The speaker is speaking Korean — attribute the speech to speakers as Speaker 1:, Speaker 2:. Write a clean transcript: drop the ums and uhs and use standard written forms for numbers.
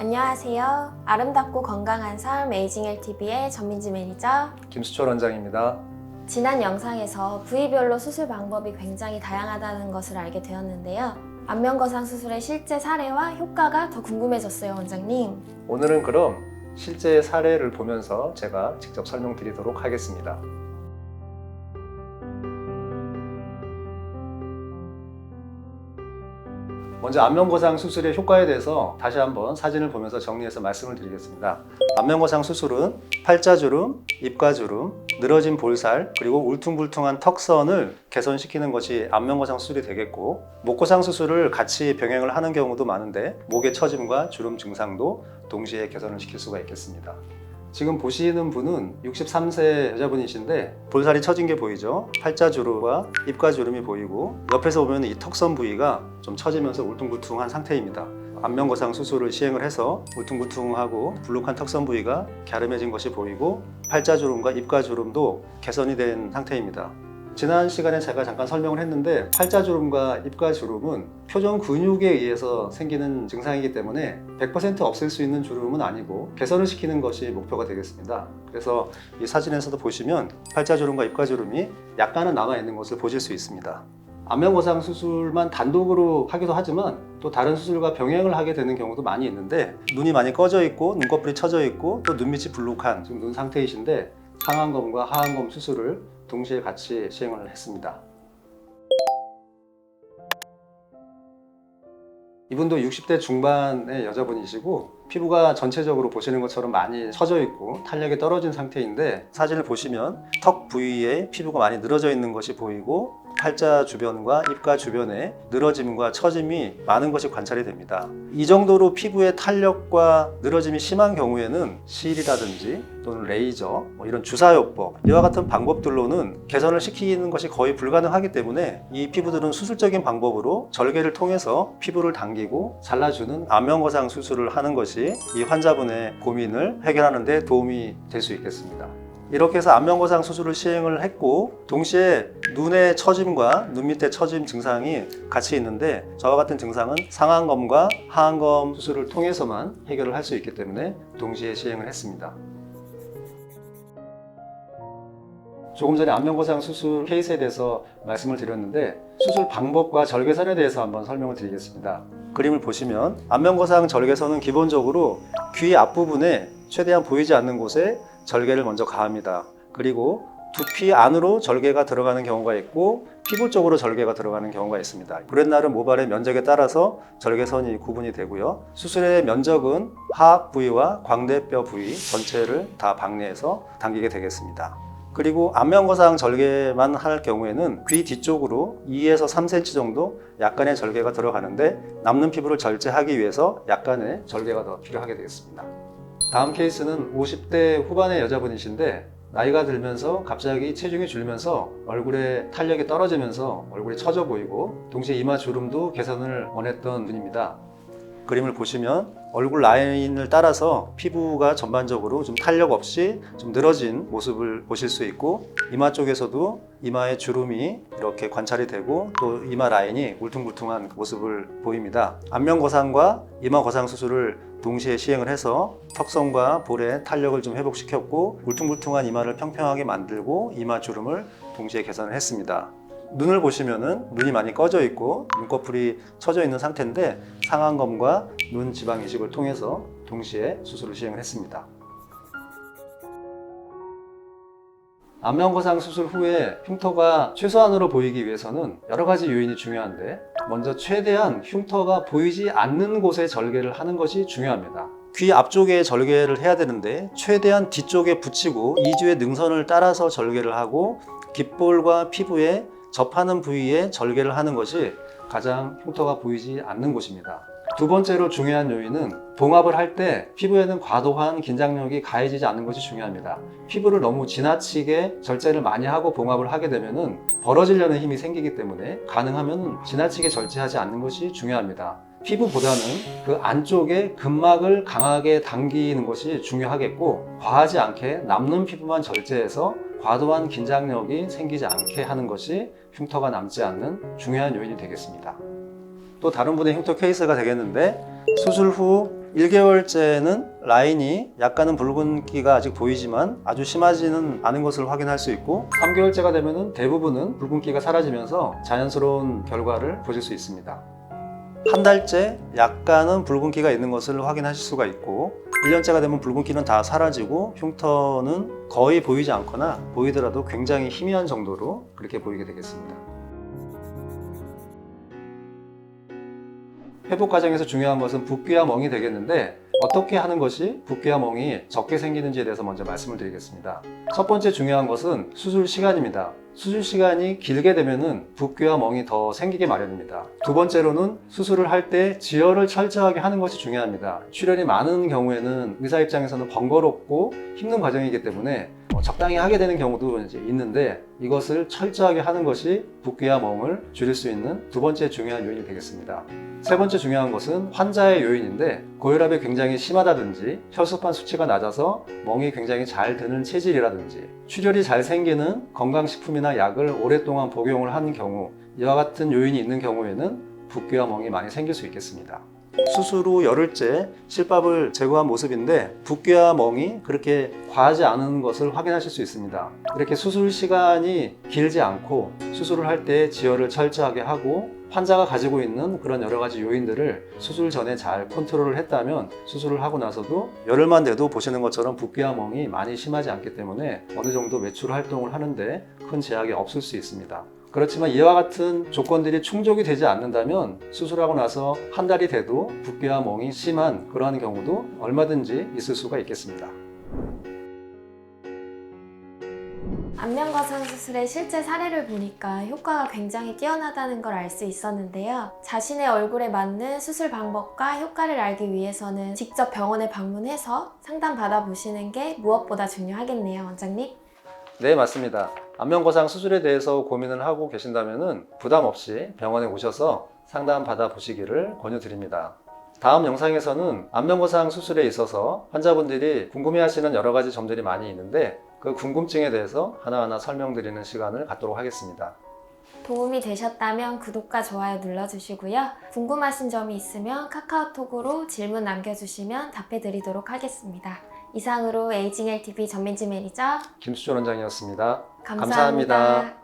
Speaker 1: 안녕하세요. 아름답고 건강한 삶 에이징헬TV의 전민지 매니저
Speaker 2: 김수철 원장입니다.
Speaker 1: 지난 영상에서 부위별로 수술 방법이 굉장히 다양하다는 것을 알게 되었는데요. 안면거상 수술의 실제 사례와 효과가 더 궁금해졌어요, 원장님.
Speaker 2: 오늘은 그럼 실제 사례를 보면서 제가 직접 설명드리도록 하겠습니다. 먼저 안면거상 수술의 효과에 대해서 다시 한번 사진을 보면서 정리해서 말씀을 드리겠습니다. 안면거상 수술은 팔자주름, 입가주름, 늘어진 볼살, 그리고 울퉁불퉁한 턱선을 개선시키는 것이 안면거상 수술이 되겠고, 목거상 수술을 같이 병행을 하는 경우도 많은데 목의 처짐과 주름 증상도 동시에 개선을 시킬 수가 있겠습니다. 지금 보시는 분은 63세 여자분이신데 볼살이 처진 게 보이죠? 팔자주름과 입가주름이 보이고, 옆에서 보면 이 턱선 부위가 좀 처지면서 울퉁불퉁한 상태입니다. 안면거상 수술을 시행을 해서 울퉁불퉁하고 불룩한 턱선 부위가 갸름해진 것이 보이고, 팔자주름과 입가주름도 개선이 된 상태입니다. 지난 시간에 제가 잠깐 설명을 했는데, 팔자주름과 입가주름은 표정 근육에 의해서 생기는 증상이기 때문에 100% 없앨 수 있는 주름은 아니고 개선을 시키는 것이 목표가 되겠습니다. 그래서 이 사진에서도 보시면 팔자주름과 입가주름이 약간은 남아있는 것을 보실 수 있습니다. 안면거상 수술만 단독으로 하기도 하지만 또 다른 수술과 병행을 하게 되는 경우도 많이 있는데, 눈이 많이 꺼져 있고 눈꺼풀이 처져 있고 또 눈밑이 불룩한 지금 눈 상태이신데 상안검과 하안검 수술을 동시에 같이 시행을 했습니다. 이분도 60대 중반의 여자분이시고 피부가 전체적으로 보시는 것처럼 많이 처져 있고 탄력이 떨어진 상태인데, 사진을 보시면 턱 부위에 피부가 많이 늘어져 있는 것이 보이고 팔자 주변과 입가 주변에 늘어짐과 처짐이 많은 것이 관찰이 됩니다. 이 정도로 피부의 탄력과 늘어짐이 심한 경우에는 실이라든지 또는 레이저, 이런 주사요법, 이와 같은 방법들로는 개선을 시키는 것이 거의 불가능하기 때문에 이 피부들은 수술적인 방법으로 절개를 통해서 피부를 당기고 잘라주는 안면거상 수술을 하는 것이 이 환자분의 고민을 해결하는 데 도움이 될 수 있겠습니다. 이렇게 해서 안면거상 수술을 시행을 했고, 동시에 눈의 처짐과 눈 밑의 처짐 증상이 같이 있는데, 저와 같은 증상은 상안검과 하안검 수술을 통해서만 해결을 할 수 있기 때문에 동시에 시행을 했습니다. 조금 전에 안면거상 수술 케이스에 대해서 말씀을 드렸는데, 수술 방법과 절개선에 대해서 한번 설명을 드리겠습니다. 그림을 보시면 안면거상 절개선은 기본적으로 귀 앞부분에 최대한 보이지 않는 곳에 절개를 먼저 가합니다. 그리고 두피 안으로 절개가 들어가는 경우가 있고 피부 쪽으로 절개가 들어가는 경우가 있습니다. 브렛나루 모발의 면적에 따라서 절개선이 구분이 되고요. 수술의 면적은 하악 부위와 광대뼈 부위 전체를 다 박내해서 당기게 되겠습니다. 그리고 안면거상 절개만 할 경우에는 귀 뒤쪽으로 2에서 3cm 정도 약간의 절개가 들어가는데, 남는 피부를 절제하기 위해서 약간의 절개가 더 필요하게 되겠습니다. 다음 케이스는 50대 후반의 여자분이신데, 나이가 들면서 갑자기 체중이 줄면서 얼굴에 탄력이 떨어지면서 얼굴이 처져 보이고 동시에 이마 주름도 개선을 원했던 분입니다. 그림을 보시면 얼굴 라인을 따라서 피부가 전반적으로 좀 탄력 없이 좀 늘어진 모습을 보실 수 있고, 이마 쪽에서도 이마의 주름이 이렇게 관찰이 되고 또 이마 라인이 울퉁불퉁한 모습을 보입니다. 안면거상과 이마거상 수술을 동시에 시행을 해서 턱선과 볼의 탄력을 좀 회복시켰고, 울퉁불퉁한 이마를 평평하게 만들고 이마 주름을 동시에 개선을 했습니다. 눈을 보시면은 눈이 많이 꺼져 있고 눈꺼풀이 처져 있는 상태인데, 상안검과 눈 지방 이식을 통해서 동시에 수술을 시행을 했습니다. 안면거상 수술 후에 흉터가 최소한으로 보이기 위해서는 여러 가지 요인이 중요한데, 먼저 최대한 흉터가 보이지 않는 곳에 절개를 하는 것이 중요합니다. 귀 앞쪽에 절개를 해야 되는데 최대한 뒤쪽에 붙이고 이주의 능선을 따라서 절개를 하고 귓볼과 피부에 접하는 부위에 절개를 하는 것이 가장 흉터가 보이지 않는 곳입니다. 두 번째로 중요한 요인은 봉합을 할 때 피부에는 과도한 긴장력이 가해지지 않는 것이 중요합니다. 피부를 너무 지나치게 절제를 많이 하고 봉합을 하게 되면 벌어지려는 힘이 생기기 때문에 가능하면 지나치게 절제하지 않는 것이 중요합니다. 피부보다는 그 안쪽에 근막을 강하게 당기는 것이 중요하겠고, 과하지 않게 남는 피부만 절제해서 과도한 긴장력이 생기지 않게 하는 것이 흉터가 남지 않는 중요한 요인이 되겠습니다. 또 다른 분의 흉터 케이스가 되겠는데, 수술 후 1개월째는 라인이 약간은 붉은기가 아직 보이지만 아주 심하지는 않은 것을 확인할 수 있고 3개월째가 되면 대부분은 붉은기가 사라지면서 자연스러운 결과를 보실 수 있습니다. 한 달째 약간은 붉은기가 있는 것을 확인하실 수가 있고 1년째가 되면 붉은기는 다 사라지고 흉터는 거의 보이지 않거나 보이더라도 굉장히 희미한 정도로 그렇게 보이게 되겠습니다. 회복 과정에서 중요한 것은 붓기와 멍이 되겠는데 어떻게 하는 것이 붓기와 멍이 적게 생기는지에 대해서 먼저 말씀을 드리겠습니다. 첫 번째 중요한 것은 수술 시간입니다. 수술 시간이 길게 되면은 붓기와 멍이 더 생기게 마련입니다. 두 번째로는 수술을 할 때 지혈을 철저하게 하는 것이 중요합니다. 출혈이 많은 경우에는 의사 입장에서는 번거롭고 힘든 과정이기 때문에 적당히 하게 되는 경우도 이제 있는데 이것을 철저하게 하는 것이 붓기와 멍을 줄일 수 있는 두 번째 중요한 요인이 되겠습니다. 세 번째 중요한 것은 환자의 요인인데 고혈압이 굉장히 심하다든지 혈소판 수치가 낮아서 멍이 굉장히 잘 드는 체질이라든지 출혈이 잘 생기는 건강식품이나 약을 오랫동안 복용을 하는 경우 이와 같은 요인이 있는 경우에는 붓기와 멍이 많이 생길 수 있겠습니다. 수술 후 열흘째 실밥을 제거한 모습인데 붓기와 멍이 그렇게 과하지 않은 것을 확인하실 수 있습니다. 이렇게 수술 시간이 길지 않고 수술을 할 때 지혈을 철저하게 하고 환자가 가지고 있는 그런 여러 가지 요인들을 수술 전에 잘 컨트롤을 했다면 수술을 하고 나서도 열흘만 돼도 보시는 것처럼 붓기와 멍이 많이 심하지 않기 때문에 어느 정도 외출 활동을 하는데 큰 제약이 없을 수 있습니다. 그렇지만 이와 같은 조건들이 충족이 되지 않는다면 수술하고 나서 한 달이 돼도 붓기와 멍이 심한 그러한 경우도 얼마든지 있을 수가 있겠습니다.
Speaker 1: 안면거상 수술의 실제 사례를 보니까 효과가 굉장히 뛰어나다는 걸 알 수 있었는데요. 자신의 얼굴에 맞는 수술 방법과 효과를 알기 위해서는 직접 병원에 방문해서 상담 받아보시는 게 무엇보다 중요하겠네요, 원장님.
Speaker 2: 네, 맞습니다. 안면거상 수술에 대해서 고민을 하고 계신다면 부담 없이 병원에 오셔서 상담 받아보시기를 권유드립니다. 다음 영상에서는 안면거상 수술에 있어서 환자분들이 궁금해하시는 여러 가지 점들이 많이 있는데 그 궁금증에 대해서 하나하나 설명드리는 시간을 갖도록 하겠습니다.
Speaker 1: 도움이 되셨다면 구독과 좋아요 눌러주시고요. 궁금하신 점이 있으면 카카오톡으로 질문 남겨주시면 답해드리도록 하겠습니다. 이상으로 에이징 LTV 전민지 매니저
Speaker 2: 김수조 원장이었습니다.
Speaker 1: 감사합니다.